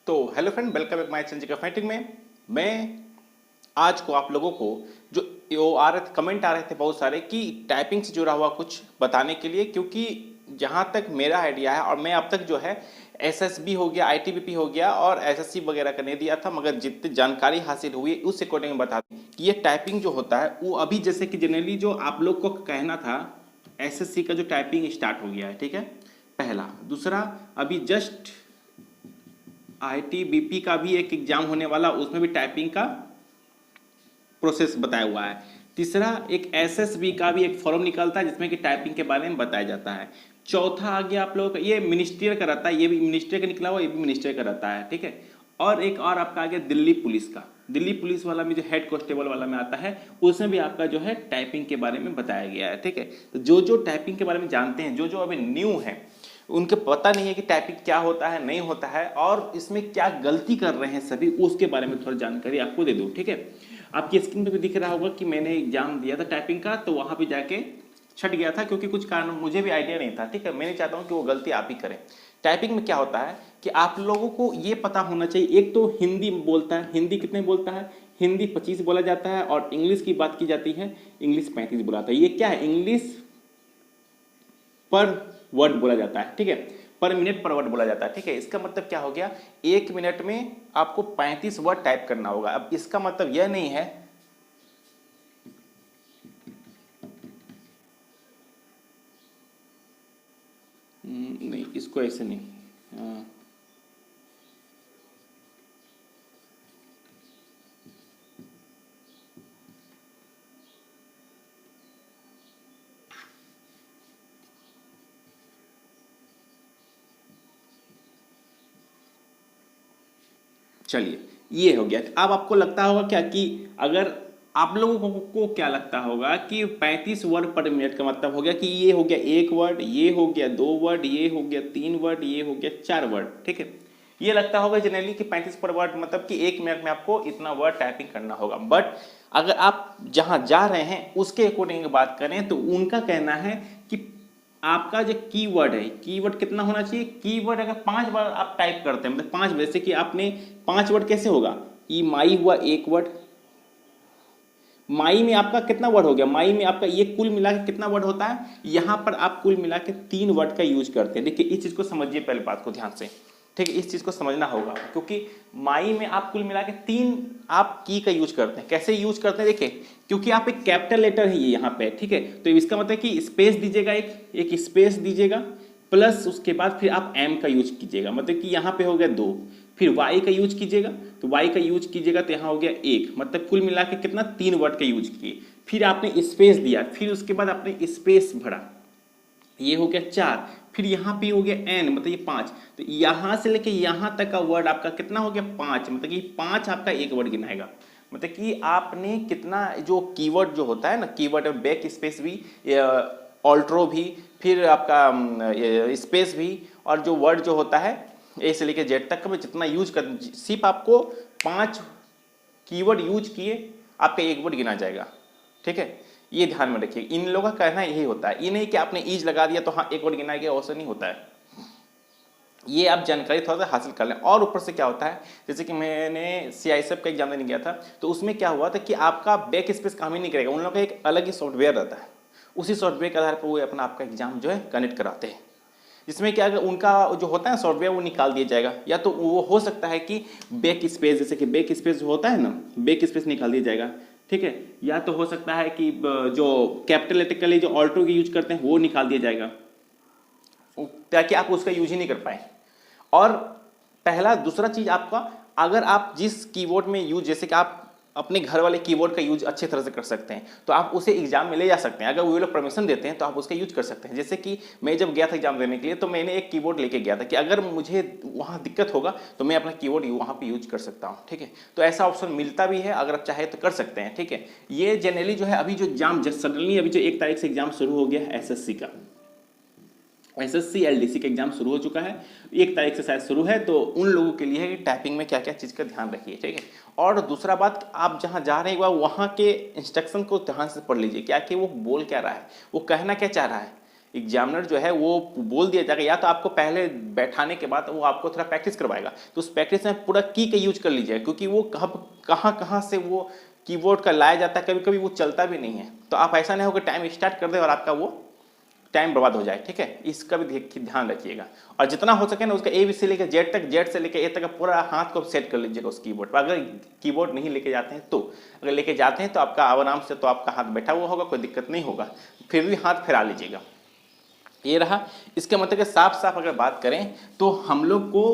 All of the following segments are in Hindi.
तो hello friend, welcome back my channel fighting में। मैं आज को आप लोगों को जो वो आ रहे थे, कमेंट आ रहे थे बहुत सारे कि टाइपिंग से जुड़ा हुआ कुछ बताने के लिए, क्योंकि जहाँ तक मेरा आइडिया है और मैं अब तक जो है एसएसबी हो गया, आईटीबीपी हो गया और एसएससी वगैरह का नहीं दिया था, मगर जितनी जानकारी हासिल हुई उस अकॉर्डिंग बता दूं कि ये टाइपिंग जो होता है वो अभी जैसे कि जनरली जो आप लोग को कहना था, एसएससी का जो टाइपिंग स्टार्ट हो गया है, ठीक है। पहला, दूसरा, अभी जस्ट आईटीबीपी का भी एक एग्जाम होने वाला, उसमें भी टाइपिंग का प्रोसेस बताया हुआ है। तीसरा, एक एसएसबी का भी एक फॉर्म निकलता है जिसमें कि टाइपिंग के बारे में बताया जाता है। चौथा आ गया आप लोगों का, ये मिनिस्ट्रियल का रहता है, ये भी मिनिस्ट्रियल का निकला हुआ, ये भी मिनिस्ट्रियल का रहता है, ठीक है। और एक और आपका आ गया दिल्ली पुलिस का। दिल्ली पुलिस वाला में जो हेड कांस्टेबल वाला में आता है, उसमें भी आपका जो है टाइपिंग के बारे में बताया गया है, ठीक है। तो जो जो टाइपिंग के बारे में जानते हैं, जो जो अभी न्यू है, उनके पता नहीं है कि टाइपिंग क्या होता है, नहीं होता है, और इसमें क्या गलती कर रहे हैं सभी, उसके बारे में थोड़ी जानकारी आपको दे दूं, ठीक है। आपकी स्क्रीन पे भी दिख रहा होगा कि मैंने एग्जाम दिया था टाइपिंग का, तो वहां पे जाके छट गया था क्योंकि कुछ कारण मुझे भी आइडिया नहीं था, ठीक है। मैं नहीं चाहता हूँ कि वो गलती आप ही करें। टाइपिंग में क्या होता है कि आप लोगों को ये पता होना चाहिए, एक तो हिंदी बोलता है, हिंदी कितने बोलता है, हिंदी 25 बोला जाता है, और इंग्लिश की बात की जाती है, इंग्लिश 35 बोलाता है। ये क्या है, इंग्लिश पर वर्ड बोला जाता है, ठीक है, पर मिनट पर वर्ड बोला जाता है, ठीक है। इसका मतलब क्या हो गया, एक मिनट में आपको 35 वर्ड टाइप करना होगा। अब इसका मतलब यह नहीं है नहीं, इसको ऐसे नहीं। चलिए, ये हो गया। अब आपको लगता होगा क्या कि अगर आप लोगों को क्या लगता होगा कि 35 वर्ड पर मिनट का मतलब हो गया कि ये हो गया एक वर्ड, ये हो गया दो वर्ड, ये हो गया तीन वर्ड, ये हो गया चार वर्ड, ठीक है। ये लगता होगा जनरली कि 35 पर वर्ड मतलब कि एक मिनट में आपको इतना वर्ड टाइपिंग करना होगा। बट अगर आप जहां जा रहे हैं उसके अकॉर्डिंग बात करें तो उनका कहना है कि आपका जो कीवर्ड है, कीवर्ड कितना होना चाहिए, कीवर्ड अगर 5 बार आप टाइप करते हैं, मतलब 5, जैसे कि आपने 5 वर्ड कैसे होगा, ई माई हुआ एक वर्ड, माई में आपका कितना वर्ड हो गया, माई में आपका ये कुल मिला के कितना वर्ड होता है, यहां पर आप कुल मिला के 3 वर्ड का यूज करते हैं। देखिए इस चीज को समझिए, पहले बात को ध्यान से, ठीक है, इस चीज को समझना होगा, क्योंकि माई में आप कुल मिला के 3 आप की का यूज करते हैं। कैसे यूज करते हैं, देखिए, क्योंकि आप एक कैपिटल लेटर है ये यहाँ पे, ठीक है, तो इसका मतलब कि स्पेस दीजिएगा, एक स्पेस दीजिएगा, प्लस उसके बाद फिर आप एम का यूज कीजिएगा, मतलब कि यहाँ पे हो गया 2, फिर वाई का यूज कीजिएगा, तो वाई का यूज कीजिएगा तो यहाँ हो गया 1, मतलब कुल मिला के कितना, 3 वर्ड का यूज किए। फिर आपने स्पेस दिया, फिर उसके बाद आपने स्पेस भरा, ये हो गया 4, फिर यहाँ पे हो गया n, मतलब ये 5, तो यहाँ से लेके यहाँ तक का वर्ड आपका कितना हो गया, 5, मतलब कि 5 आपका एक वर्ड गिनाएगा। मतलब कि आपने कितना, जो कीवर्ड जो होता है ना, कीवर्ड बैक स्पेस भी, ऑल्ट्रो भी, फिर आपका स्पेस भी, और जो वर्ड जो होता है ए से लेके जेड तक का जितना यूज कर, सिर्फ आपको 5 कीवर्ड यूज किए आपका एक वर्ड गिना जाएगा, ठीक है। ये ध्यान में रखिए, इन लोगों का कहना यही होता है, ये नहीं कि आपने ईज लगा दिया तो हाँ एक वर्ड गिना गया, वैसा नहीं होता है। ये आप जानकारी थोड़ा सा हासिल कर लें। और ऊपर से क्या होता है, जैसे कि मैंने सीआईएसएफ का एग्जाम देने गया था, तो उसमें क्या हुआ था कि आपका बैक स्पेस काम ही नहीं करेगा, उन लोगों का एक अलग ही सॉफ्टवेयर रहता है, उसी सॉफ्टवेयर के आधार पर वो अपना आपका एग्जाम जो है कनेक्ट कराते हैं। जिसमें क्या, उनका जो होता है सॉफ्टवेयर वो निकाल दिया जाएगा, या तो वो हो सकता है कि बैक स्पेस, जैसे कि बैक स्पेस जो होता है ना, बैक स्पेस निकाल दिया जाएगा, ठीक है, या तो हो सकता है कि जो कैपिटल लेटर के लिए जो ऑल्टो की यूज करते हैं वो निकाल दिया जाएगा, ताकि आप उसका यूज ही नहीं कर पाए। और पहला, दूसरा चीज आपका, अगर आप जिस कीबोर्ड में यूज, जैसे कि आप अपने घर वाले कीबोर्ड का यूज अच्छे तरह से कर सकते हैं, तो आप उसे एग्जाम में ले जा सकते हैं, अगर वो लोग परमिशन देते हैं तो आप उसका यूज कर सकते हैं। जैसे कि मैं जब गया था एग्जाम देने के लिए, तो मैंने एक कीबोर्ड लेके गया था कि अगर मुझे वहाँ दिक्कत होगा तो मैं अपना कीबोर्ड वहाँ पे यूज कर सकता हूँ, ठीक है। तो ऐसा ऑप्शन मिलता भी है, अगर आप चाहे तो कर सकते हैं, ठीक है। ये जनरली जो है अभी जो एग्जाम सडनली अभी जो 1 तारीख से एग्जाम शुरू हो गया है एसएससी का, एसएससी एलडीसी का एग्जाम शुरू हो चुका है, 1 तारीख से शायद शुरू है, तो उन लोगों के लिए है कि टाइपिंग में क्या क्या चीज़ का ध्यान रखिए, ठीक है। और दूसरा बात, आप जहां जा रहे हैं वहां के इंस्ट्रक्शन को ध्यान से पढ़ लीजिए, क्या कि वो बोल क्या रहा है, वो कहना क्या चाह रहा है। एग्जामिनर जो है वो बोल दिया जाएगा, या तो आपको पहले बैठाने के बाद वो आपको थोड़ा प्रैक्टिस करवाएगा, तो उस प्रैक्टिस में पूरा की का यूज कर लीजिएगा, क्योंकि वो कहाँ से वो कीबोर्ड का लाया जाता है, कभी कभी वो चलता भी नहीं है। तो आप ऐसा नहीं हो कि टाइम स्टार्ट कर दे और आपका वो टाइम बर्बाद हो जाए, ठीक है, इसका भी ध्यान रखिएगा। और जितना हो सके ना उसका ए बी से लेकर जेड तक, जेड से लेकर ए तक का पूरा हाथ को सेट कर लीजिएगा उस कीबोर्ड पर। अगर कीबोर्ड नहीं लेके जाते हैं तो, अगर लेके जाते हैं तो आपका आराम से तो आपका हाथ बैठा हुआ होगा, कोई दिक्कत नहीं होगा, फिर भी हाथ फैला लीजिएगा। ये रहा। इसके मतलब कि साफ साफ अगर बात करें तो हम लोग को,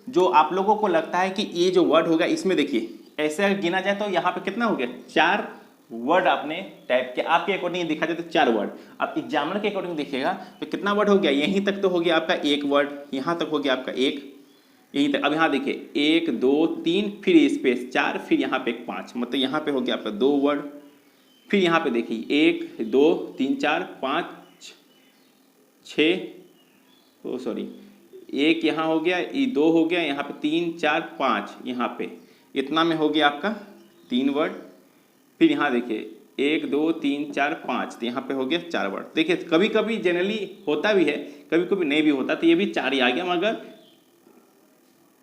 जो आप लोगों को लगता है कि ये जो वर्ड होगा इसमें देखिए ऐसे अगर गिना जाए तो यहाँ पे कितना हो गया, 4 वर्ड आपने टाइप किया। आपके अकॉर्डिंग दिखा जाए तो 4 वर्ड, अब एग्जामिनर के अकॉर्डिंग देखिएगा तो कितना वर्ड हो गया, यहीं तक तो हो गया आपका 1 वर्ड, यहाँ तक हो गया आपका 1, यहीं तक। अब यहाँ देखिए 1 2 3 फिर स्पेस 4, फिर यहाँ पे 5, मतलब यहाँ पे हो गया आपका 2 वर्ड। फिर यहाँ पे देखिए 1 2 3 4 5 6, ओ सॉरी, 1 यहाँ हो गया, 2 हो गया, यहाँ पे 3 4 5, यहाँ पे इतना में हो गया आपका 3 वर्ड। फिर यहाँ देखिए 1 2 3 4 5, तो यहाँ पे हो गया 4 वर्ड। देखिए कभी कभी जनरली होता भी है, कभी कभी नहीं भी होता, तो ये भी 4 ही आ गया, मगर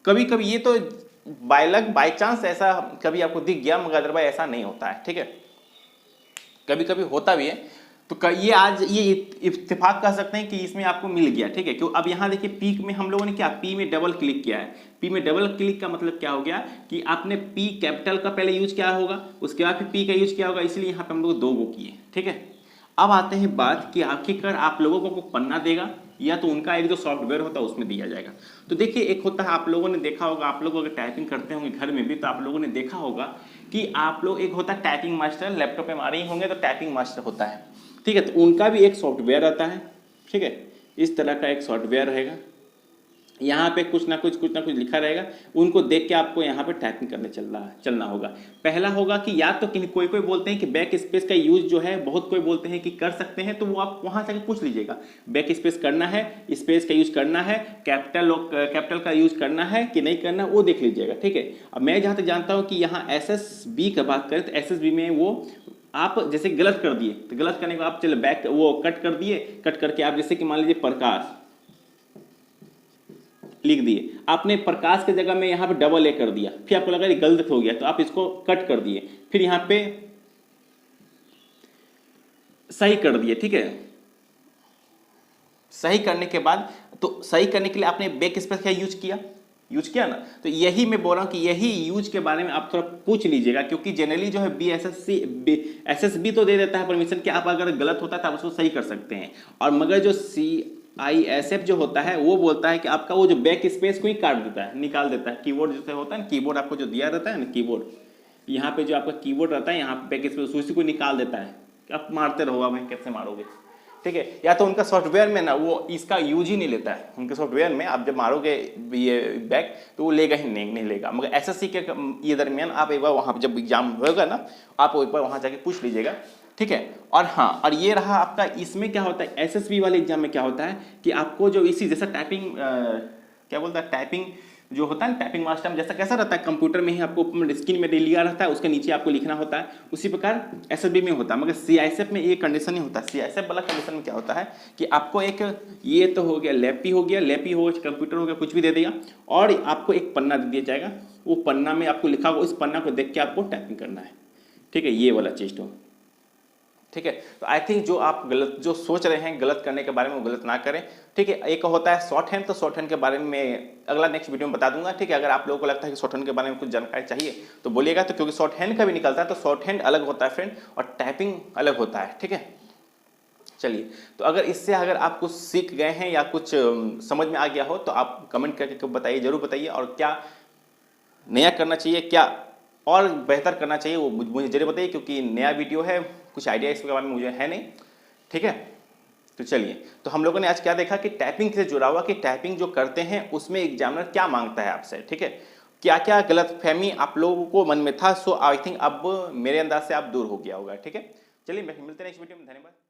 कभी कभी ये तो बाय लक बाय चांस ऐसा कभी आपको दिख गया, मगर अदरवाइज ऐसा नहीं होता है, ठीक है, कभी कभी होता भी है। तो ये आज ये इत्तेफाक कह सकते हैं कि इसमें आपको मिल गया, ठीक है। क्यों, अब यहाँ देखिए पी में हम लोगों ने क्या, पी में डबल क्लिक किया है। पी में डबल क्लिक का मतलब क्या हो गया कि आपने पी कैपिटल का पहले यूज किया होगा, उसके बाद फिर पी का यूज किया होगा, इसलिए यहाँ पे हम लोग 2 गो किए, ठीक है। अब आते हैं बात कि आखिरकार आप लोगों को पन्ना देगा या तो उनका एक जो सॉफ्टवेयर होता है उसमें दिया जाएगा। तो देखिए एक होता है, आप लोगों ने देखा होगा, आप लोग अगर टाइपिंग करते होंगे घर में भी तो आप लोगों ने देखा होगा कि आप लोग, एक होता है टाइपिंग मास्टर, लैपटॉप पे मारे ही होंगे तो टाइपिंग मास्टर होता है, ठीक है। तो उनका भी एक सॉफ्टवेयर आता है, ठीक है, इस तरह का एक सॉफ्टवेयर रहेगा, यहाँ पे कुछ ना कुछ लिखा रहेगा, उनको देख के आपको यहाँ पे टाइपिंग करने चलना होगा। पहला होगा कि या तो कोई बोलते हैं कि बैक स्पेस का यूज जो है, बहुत कोई बोलते हैं कि कर सकते हैं, तो वो आप वहाँ से पूछ लीजिएगा, बैक स्पेस करना है, स्पेस का यूज करना है, कैपिटल का यूज करना है कि नहीं करना, वो देख लीजिएगा, ठीक है। अब मैं जहाँ तक जानता हूँ कि यहाँ SSB का बात करें तो SSB में वो आप जैसे गलत कर दिए तो गलत करने को आप चलो बैक वो कट कर दिए, कट करके आप जैसे कि मान लीजिए प्रकाश लिख दिए, आपने प्रकाश के जगह में यहाँ पे डबल ए कर दिया, फिर आपको लगा ये गलत हो गया तो आप इसको कट कर दिए, फिर यहाँ पे सही कर दिए, ठीक है। सही करने के बाद, तो सही करने के लिए आपने बैक स्पेस का यूज किया ना, तो यही मैं बोल रहा हूँ कि यही यूज के बारे में आप थोड़ा पूछ लीजिएगा, क्योंकि जनरली जो है SSB तो दे देता है परमिशन कि आप अगर गलत होता है तो आप उसको सही कर सकते हैं, और मगर जो CISF जो होता है वो बोलता है कि आपका वो जो बैक स्पेस को ही काट देता है, निकाल देता है। कीबोर्ड जैसे होता है ना, कीबोर्ड आपको जो दिया रहता है ना, कीबोर्ड यहाँ पे जो आपका कीबोर्ड रहता है, यहाँ पे बैक स्पेस उसी को निकाल देता है, आप मारते रहो, आप कैसे मारोगे, ठीक है। या तो उनका सॉफ्टवेयर में ना वो इसका यूज ही नहीं लेता है, उनके सॉफ्टवेयर में आप जब मारोगे ये बैक तो वो लेगा ही नहीं लेगा, मगर SSC के ये दरमियान आप एक बार वहाँ जब एग्जाम होगा ना, आप एक बार वहाँ जाके पूछ लीजिएगा, ठीक है। और हाँ, और ये रहा आपका, इसमें क्या होता है SSB वाले एग्जाम में क्या होता है कि आपको जो इसी जैसा टाइपिंग क्या बोलता है, टाइपिंग जो होता है टाइपिंग मास्टर में जैसा कैसा रहता है, कंप्यूटर में ही आपको स्क्रीन में लिखा रहता है, उसके नीचे आपको लिखना होता है, उसी प्रकार SSB में होता है। मगर CISF में ये कंडीशन नहीं होता। CISF वाला कंडीशन में क्या होता है कि आपको एक, ये तो हो गया लैपी हो कंप्यूटर हो गया, कुछ भी दे देगा, और आपको एक पन्ना दे दिया जाएगा, वो पन्ना में आपको लिखा होगा, उस पन्ना को देख के आपको टाइपिंग करना है, ठीक है, ये वाला चीज़ तो, ठीक है। तो आई थिंक जो आप गलत जो सोच रहे हैं गलत करने के बारे में, वो गलत ना करें, ठीक है। एक होता है शॉर्ट हैंड, तो शॉर्ट हैंड के बारे में अगला नेक्स्ट वीडियो में बता दूंगा, ठीक है। अगर आप लोगों को लगता है कि शॉर्ट हैंड के बारे में कुछ जानकारी चाहिए तो बोलिएगा, तो क्योंकि शॉर्ट हैंड का भी निकलता है, तो शॉर्ट हैंड अलग होता है फ्रेंड, और टाइपिंग अलग होता है, ठीक है। चलिए, तो अगर इससे अगर आप कुछ सीख गए हैं या कुछ समझ में आ गया हो तो आप कमेंट करके बताइए, जरूर बताइए, और क्या नया करना चाहिए, क्या और बेहतर करना चाहिए, वो मुझे जरूर बताइए, क्योंकि नया वीडियो है, कुछ आइडिया इसके बारे में मुझे है नहीं, ठीक है। तो चलिए, तो हम लोगों ने आज क्या देखा कि टाइपिंग से जुड़ा हुआ, कि टाइपिंग जो करते हैं उसमें एग्जामिनर क्या मांगता है आपसे, ठीक है, क्या क्या गलतफहमी आप लोगों को मन में था। सो आई थिंक अब मेरे अंदाज से आप दूर हो गया होगा, ठीक है। चलिए, मिलते हैं नेक्स्ट वीडियो में, धन्यवाद।